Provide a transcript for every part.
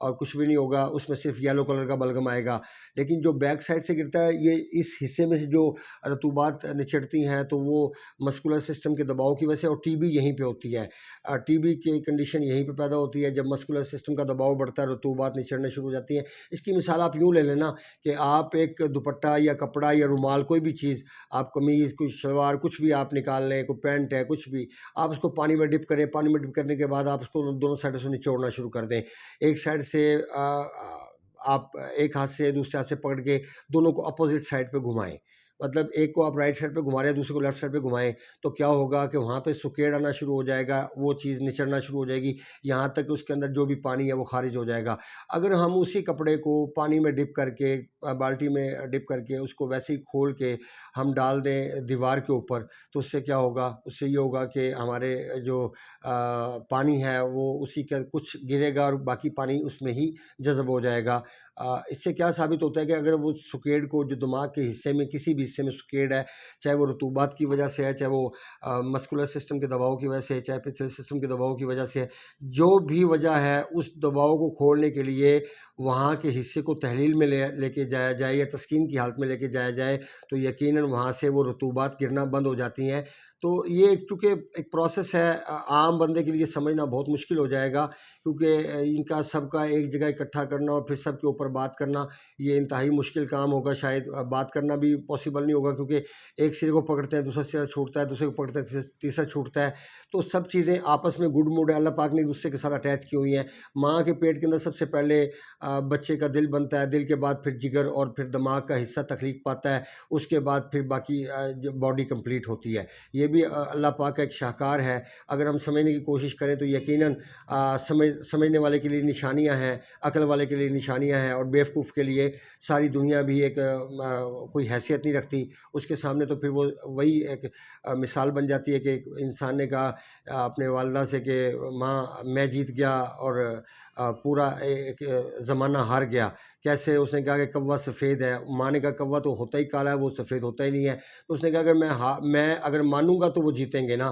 اور کچھ بھی نہیں ہوگا، اس میں صرف یلو کلر کا بلغم آئے گا۔ لیکن جو بیک سائڈ سے گرتا ہے، یہ اس حصے میں سے جو رطوبات نچڑتی ہیں تو وہ مسکولر سسٹم کے دباؤ کی وجہ سے، اور ٹی بی یہیں پہ ہوتی ہے، ٹی بی کی کنڈیشن یہیں پہ پیدا ہوتی ہے جب مسکولر سسٹم کا دباؤ بڑھتا ہے، رطوبات نچڑنے شروع ہو جاتی ہیں۔ اس کی مثال آپ یوں لے لینا کہ آپ ایک دوپٹہ یا کپڑا یا رومال، کوئی بھی چیز، آپ قمیض، کوئی شلوار، کچھ بھی آپ نکال لیں، کوئی پینٹ ہے، کچھ بھی، آپ اس کو پانی میں ڈپ کریں، پانی میں ڈپ کرنے کے بعد آپ اس کو دونوں سائڈوں سے نچوڑنا شروع کر دیں۔ ایک سائڈ سے آپ ایک ہاتھ سے دوسرے ہاتھ سے پکڑ کے دونوں کو اپوزٹ سائڈ پہ گھمائیں، مطلب ایک کو آپ رائٹ سائڈ پہ گھما رہے ہیں، دوسرے کو لیفٹ سائڈ پہ گھمائیں، تو کیا ہوگا کہ وہاں پہ سکیڑ آنا شروع ہو جائے گا، وہ چیز نچڑنا شروع ہو جائے گی، یہاں تک کہ اس کے اندر جو بھی پانی ہے وہ خارج ہو جائے گا۔ اگر ہم اسی کپڑے کو پانی میں ڈپ کر کے، بالٹی میں ڈپ کر کے، اس کو ویسے ہی کھول کے ہم ڈال دیں دیوار کے اوپر، تو اس سے کیا ہوگا؟ اس سے یہ ہوگا کہ ہمارے جو پانی ہے وہ اسی کا کچھ گرے گا اور باقی پانی اس میں ہی جذب ہو جائے گا۔ اس سے کیا ثابت ہوتا ہے کہ اگر وہ سکیڑ کو، جو دماغ کے حصے میں کسی بھی حصے میں سکیڑ ہے، چاہے وہ رطوبات کی وجہ سے ہے، چاہے وہ مسکولر سسٹم کے دباؤ کی وجہ سے ہے، چاہے پچھلے سسٹم کے دباؤ کی وجہ سے ہے، جو بھی وجہ ہے، اس دباؤ کو کھولنے کے لیے وہاں کے حصے کو تحلیل میں لے کے جایا جائے یا تسکین کی حالت میں لے کے جایا جائے، تو یقیناً وہاں سے وہ رطوبات گرنا بند ہو جاتی ہیں۔ تو یہ چونکہ ایک پروسیس ہے، عام بندے کے لیے سمجھنا بہت مشکل ہو جائے گا، کیونکہ ان کا سب کا ایک جگہ اکٹھا کرنا اور پھر سب کے اوپر بات کرنا، یہ انتہائی مشکل کام ہوگا، شاید بات کرنا بھی پاسبل نہیں ہوگا، کیونکہ ایک سرے کو پکڑتے ہیں دوسرا سرا چھوٹتا ہے، دوسرے کو پکڑتے ہیں تیسرا چھوٹتا ہے، تو سب چیزیں آپس میں گڈ موڈ ہے، اللہ پاک نے ایک دوسرے کے ساتھ اٹیچ کی ہوئی ہیں۔ ماں کے پیٹ کے اندر سب سے پہلے بچے کا دل بنتا ہے، دل کے بعد پھر جگر اور پھر دماغ کا حصہ تخلیق پاتا ہے، اس کے بعد پھر باقی باڈی کمپلیٹ ہوتی ہے۔ یہ بھی اللہ پاک کا ایک شاہکار ہے، اگر ہم سمجھنے کی کوشش کریں تو یقیناً سمجھنے والے کے لیے نشانیاں ہیں، عقل والے کے لیے نشانیاں ہیں، اور بیوقوف کے لیے ساری دنیا بھی ایک کوئی حیثیت نہیں رکھتی اس کے سامنے، تو پھر وہ وہی ایک مثال بن جاتی ہے کہ انسان نے کہا اپنے والدہ سے کہ ماں میں جیت گیا اور پورا ایک زمانہ ہار گیا۔ کیسے؟ اس نے کہا کہ کوا سفید ہے، ماں نے کہا کوا تو ہوتا ہی کالا ہے، وہ سفید ہوتا ہی نہیں ہے، تو اس نے کہا اگر میں اگر مانوں گا تو وہ جیتیں گے نا،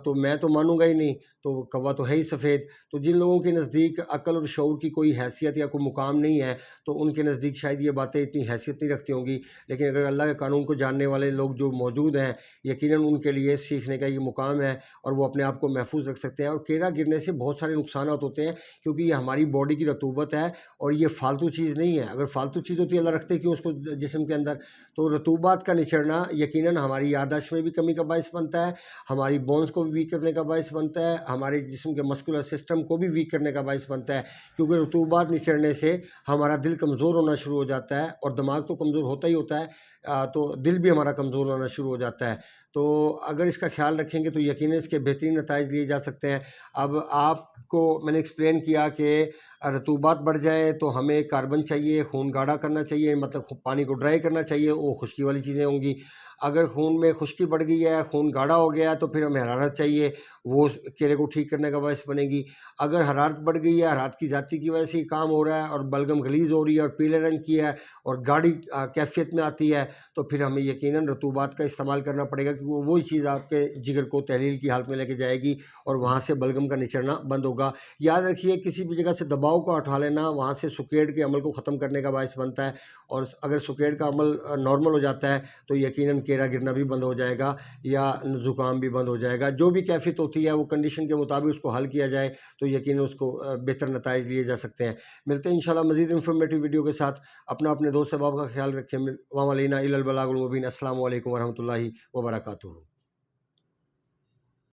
تو میں تو مانوں گا ہی نہیں، تو کوا تو ہے ہی سفید۔ تو جن لوگوں کے نزدیک عقل اور شعور کی کوئی حیثیت یا کوئی مقام نہیں ہے، تو ان کے نزدیک شاید یہ باتیں اتنی حیثیت نہیں رکھتی ہوں گی، لیکن اگر اللہ کے قانون کو جاننے والے لوگ جو موجود ہیں، یقیناً ان کے لیے سیکھنے کا یہ مقام ہے، اور وہ اپنے آپ کو محفوظ رکھ سکتے ہیں۔ اور کیڑا گرنے سے بہت سارے نقصانات ہوتے ہیں، کیونکہ یہ ہماری باڈی کی رطوبت ہے اور یہ فالتو چیز نہیں ہے۔ اگر فالتو چیز ہوتی ہے اللہ رکھتے کیوں اس کو جسم کے اندر؟ تو رطوبات کا نچڑنا یقیناً ہماری یادداشت میں بھی کمی کا باعث بنتا ہے، ہماری بونز کو بھی ویک کرنے کا باعث بنتا ہے، ہمارے جسم کے مسکولر سسٹم کو بھی ویک کرنے کا باعث بنتا ہے، کیونکہ رطوبات نچڑنے سے ہمارا دل کمزور ہونا شروع ہو جاتا ہے، اور دماغ تو کمزور ہوتا ہی ہوتا ہے، تو دل بھی ہمارا کمزور ہونا شروع ہو جاتا ہے۔ تو اگر اس کا خیال رکھیں گے تو یقیناً اس کے بہترین نتائج لیے جا سکتے ہیں۔ اب آپ کو میں نے ایکسپلین کیا کہ رطوبات بڑھ جائے تو ہمیں کاربن چاہیے، خون گاڑھا کرنا چاہیے، مطلب پانی کو ڈرائی کرنا چاہیے، وہ خشکی والی چیزیں ہوں گی۔ اگر خون میں خشکی بڑھ گئی ہے، خون گاڑھا ہو گیا ہے، تو پھر ہمیں حرارت چاہیے، وہ کیڑے کو ٹھیک کرنے کا باعث بنے گی۔ اگر حرارت بڑھ گئی ہے، حرارت کی ذاتی کی وجہ سے ہی کام ہو رہا ہے، اور بلغم غلیظ ہو رہی ہے اور پیلے رنگ کی ہے اور گاڑھی کیفیت میں آتی ہے، تو پھر ہمیں یقیناً رطوبات کا استعمال کرنا پڑے گا، کیونکہ وہی چیز آپ کے جگر کو تحلیل کی حالت میں لے کے جائے گی اور وہاں سے بلغم کا نچڑنا بند ہوگا۔ یاد رکھیے، کسی بھی جگہ سے دباؤ کو ہٹا لینا وہاں سے سکیڑ کے عمل کو ختم کرنے کا باعث بنتا ہے، اور اگر سکیڑ کا عمل نارمل ہو جاتا ہے تو یقیناً کیڑا گرنا بھی بند ہو جائے گا، یا زکام بھی بند ہو جائے گا۔ جو بھی کیفیت ہوتی ہے وہ کنڈیشن کے مطابق اس کو حل کیا جائے تو یقیناً اس کو بہتر نتائج لیے جا سکتے ہیں۔ ملتے ہیں انشاءاللہ مزید انفارمیٹیو ویڈیو کے ساتھ۔ اپنے دوست احباب کا خیال رکھیں۔ وما علینا الا البلاغ المبین۔ السلام علیکم ورحمۃ اللہ وبرکاتہ۔